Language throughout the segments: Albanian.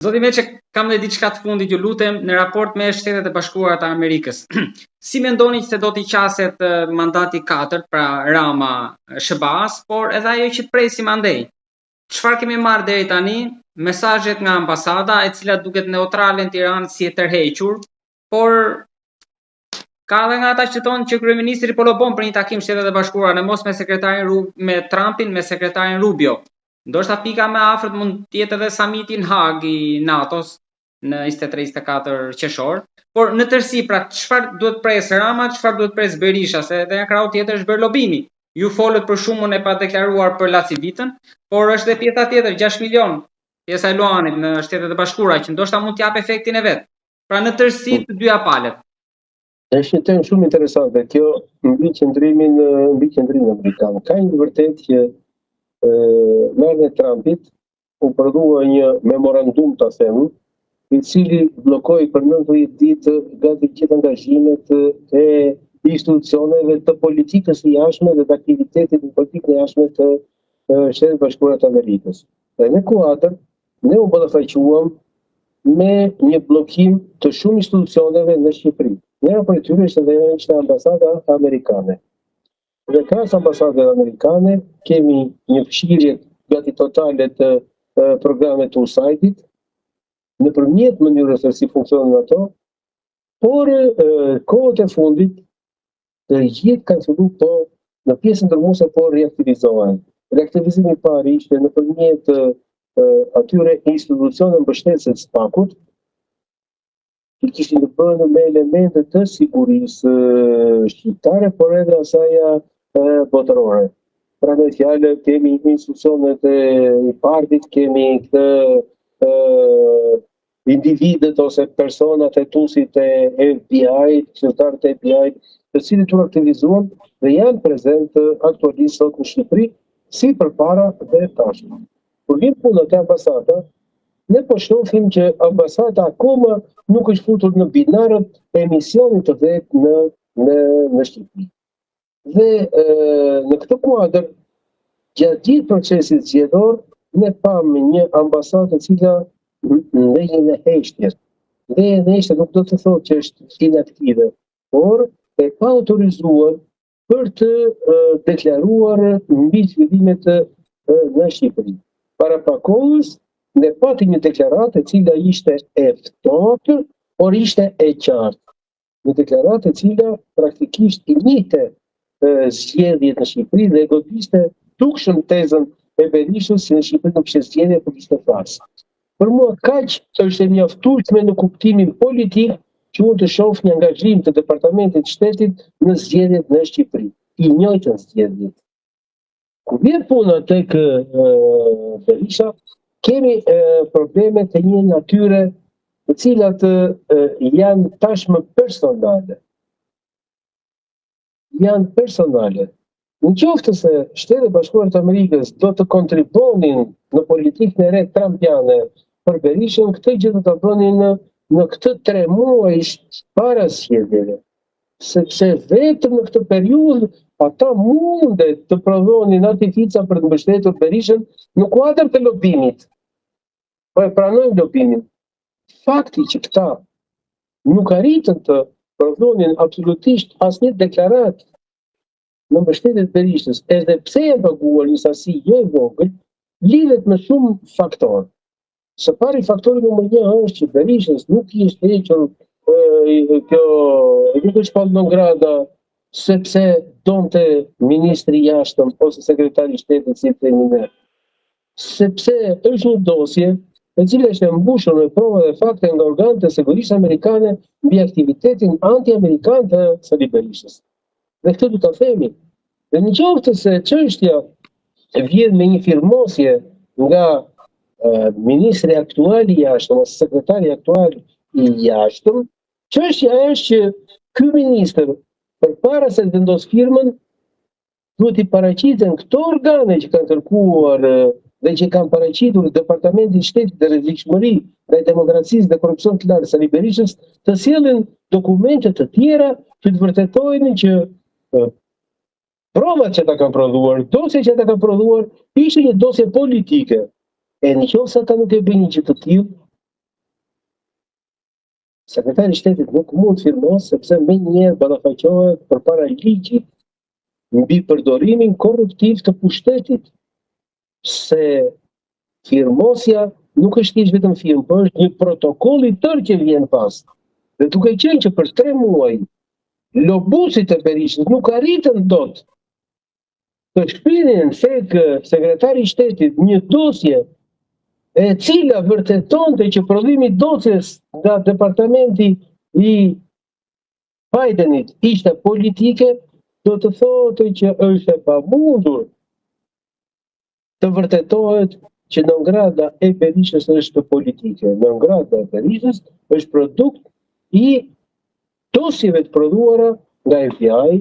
Zoti Meçe, kam dhe diçka të fundit, ju lutem, në raport me Shtetet e Bashkuara të Amerikës. Si mendoni se do t'i qaset mandati 4, pra Rama Shëbas, por edhe ajo që presim andej? Çfarë kemi marrë deri tani? Mesazhet nga ambasada, e cila duket neutrale në Tiranë si e tërhequr, por ka edhe nga ata që thonë që kryeministri po lobon për një takim Shtetet e Bashkuara, në mos me sekretarin me Trumpin, me sekretarin Rubio. Ndoshta pika më afërt mund të jetë edhe samiti në Hag i NATO-s në 23-24 qershor, por në tërësi pra çfarë duhet pres Rama, çfarë duhet pres Berisha, se edhe krau tjetër është bërë lobimi. Ju folët për shumën e pa deklaruar për Lacivitën, por është edhe pjesa tjetër 6 milion, pjesa e Luanit në Shtetet e Bashkuara që ndoshta mund të jap efektin e vet. Pra në tërësi të dyja palët. Është një temë shumë interesante kjo mbi qendrimin amerikan. Ka një vërtet që merrën e Trumpit u prodhua një memorandum, ta them, i cili bllokoi për 90 ditë gati gjithë angazhimet e institucioneve të politikës së jashtme dhe të aktivitetit në politikën e jashtme të Shtetit Bashkuar të Amerikës. Dhe në kuadër ne u ballafaquam me një bllokim të shumë institucioneve në Shqipëri. Njëra prej tyre ishte ambasada amerikane. Dhe krahas ambasadës amerikane kemi një fshirje gati totale të programet të USAID-it, nëpërmjet mënyrës se si funksionojnë ato, por kohët e fundit të gjithë kanë filluar po në pjesën ndërmuese po reaktivizohen. Reaktivizimi i parë ishte nëpërmjet atyre institucioneve mbështetëse të SPAK-ut, që kishin të bënë me elemente të sigurisë shqiptare, por edhe asaja botërore. Pra në fjalë kemi institucionet e partit, kemi këtë individët ose personat e tusit e FBI, qytetarët e FBI, të cilët u aktivizuan dhe janë prezent aktualisht sot në Shqipëri, si përpara dhe tashmë. Kur vjen puna te ambasada, ne po shohim që ambasada akoma nuk është futur në binarët e misionit të vet në Shqipëri. Dhe në këtë kuadër, gjatë gjithë procesit zgjedhor, ne pam një ambasadë e cila ndjenjë në heshtje. Dhe heshtja nuk do të thotë që është inaktive, por e pa autorizuar për të deklaruar mbi zhvillimet në Shqipëri. Para pak kohës, ne patim një deklaratë e cila ishte e ftohtë, por ishte e qartë. Një deklaratë e cila praktikisht i njihte zgjedhjet në Shqipëri dhe godiste dukshëm tezën e Berishës se në Shqipëri nuk kishte zgjedhje, por kishte farsë. Për mua kaq është e mjaftueshme në kuptimin politik që unë të shoh një angazhim të Departamentit të Shtetit në zgjedhjet në Shqipëri. I njëjtën zgjedhjet. Kur vjen puna tek Berisha, kemi probleme të një natyre të cilat janë tashmë personale. Në qoftë se Shtetet e Bashkuara të Amerikës do të kontribuonin në politikën e re trumpiane për Berishën, këtë gjë do ta bënin në këtë 3 muaj para zgjedhjeve. Sepse vetëm në këtë periudhë ata mundet të prodhonin artifica për të mbështetur Berishën në kuadër të lobimit. Po e pranojmë lobimin. Fakti që këta nuk arritën të prodhonin absolutisht asnjë deklaratë në mbështetje të Berishës, edhe pse e paguar një sasi jo e vogël, lidhet me shumë faktorë. Së pari faktori numër 1 është që Berishës nuk i është hequr nuk është pa non grata sepse donte ministri i jashtëm ose sekretari i shtetit si themi ne. Sepse është një dosje e cila është e mbushur me prova dhe fakte nga organet e sigurisë amerikane mbi aktivitetin anti-amerikan të Sali Berishës. Dhe këtë du ta themi. Dhe në qoftë se çështja vjen me një firmosje nga ministri aktual i jashtëm ose sekretari aktual i jashtëm, çështja është që ky ministër përpara se të vendos firmën duhet i paraqiten këto organe që kanë kërkuar dhe që kanë paraqitur Departamentin e Shtetit dhe Rrezikshmëri ndaj demokracisë dhe korrupsionit të lartë Sali Berishës, të sjellin dokumente të tjera që të vërtetojnë që provat që ta kanë prodhuar, dosje që ta kanë prodhuar, ishte një dosje politike. E në qoftë se ata nuk e bëjnë gjë të tillë, sekretari i shtetit nuk mund të firmos sepse menjëherë ballafaqohet përpara ligjit mbi përdorimin korruptiv të pushtetit. Se firmosja nuk është thjesht vetëm firmë, por është një protokoll i tërë që vjen pas. Dhe duke qenë që për 3 muaj lobusit e Berishës nuk arritën dot të shpinin tek sekretari i shtetit një dosje e cila vërtetonte që prodhimi i dosjes nga departamenti i Bidenit ishte politike, do të thotë që është e pamundur të vërtetohet që nëngrada e Berishës është politike. Nëngrada e Berishës është produkt i dosjeve të prodhuara nga FBI,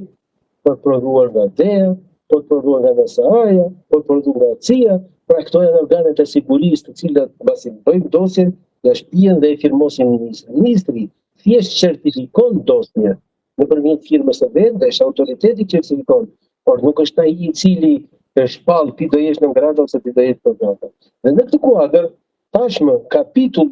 për prodhuar nga DEA, për prodhuar nga NSA-ja, për prodhuar nga CIA, pra këto janë organet e sigurisë të cilat pasi bëjnë dosjen, ja shpihen dhe e firmosin ministri. Ministri thjesht certifikon dosjen nëpërmjet firmës së vet, dhe është autoriteti që certifikon, por nuk është ai i cili e shpall ti do jesh në ngradë ose ti do jesh në ngradë. Dhe në këtë kuadër, tashmë kapitulli